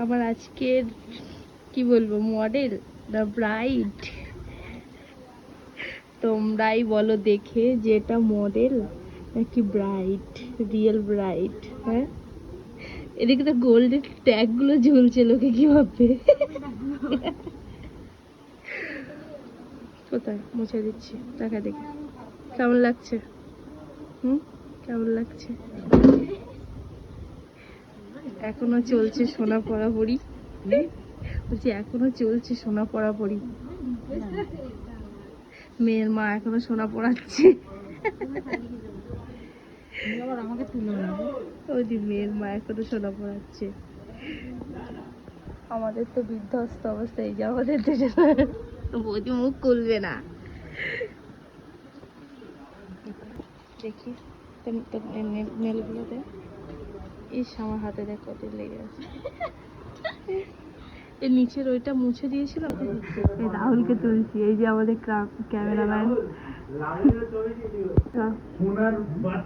আমার আজকের কি বলবো, মডেল না ব্রাইড, তোমরাই বলো দেখে যে এটা মডেল নাকি ব্রাইড, রিয়েল ব্রাইড। হ্যাঁ, এদিকে তো গোল্ডের ট্যাগ গুলো ঝুলছে, লোকে কি ভাববে। কোথায় মুছে দিচ্ছি, দেখা দেখি কেমন লাগছে। কেমন লাগছে? এখনো চলছে সোনা পরাপরি, বলছি এখনো চলছে সোনা পরাপরি। মেয়ের মা এখনো সোনা পরাচ্ছে। ওই মেয়ের মা এখনো সোনা পরাচ্ছে। আমাদের তো বিধ্বস্ত অবস্থা, এই যে আমাদের বৌদি মুখ খুলবে না। দেখি নেলগুলোতে, ইস আমার হাতে দেখ কত লেগে আছে। এর নিচের ওইটা মুছে দিয়েছিল। রাহুলকে তুলছি, এই যে আমাদের ক্যামেরাম্যান।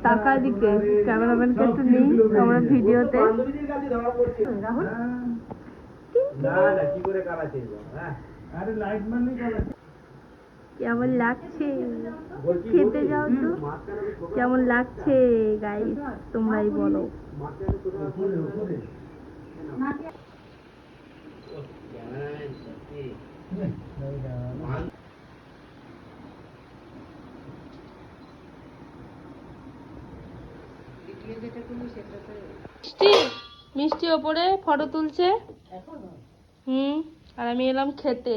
টাকা দিকে ক্যামেরাম্যানকে একটু নেই আমরা ভিডিওতে। রাহুল কেমন লাগছে? খেতে যাও তো, কেমন লাগছে গাইস তোমরাই বলো। মিষ্টি মিষ্টি ওপরে ফটো তুলছে। আর আমি এলাম খেতে।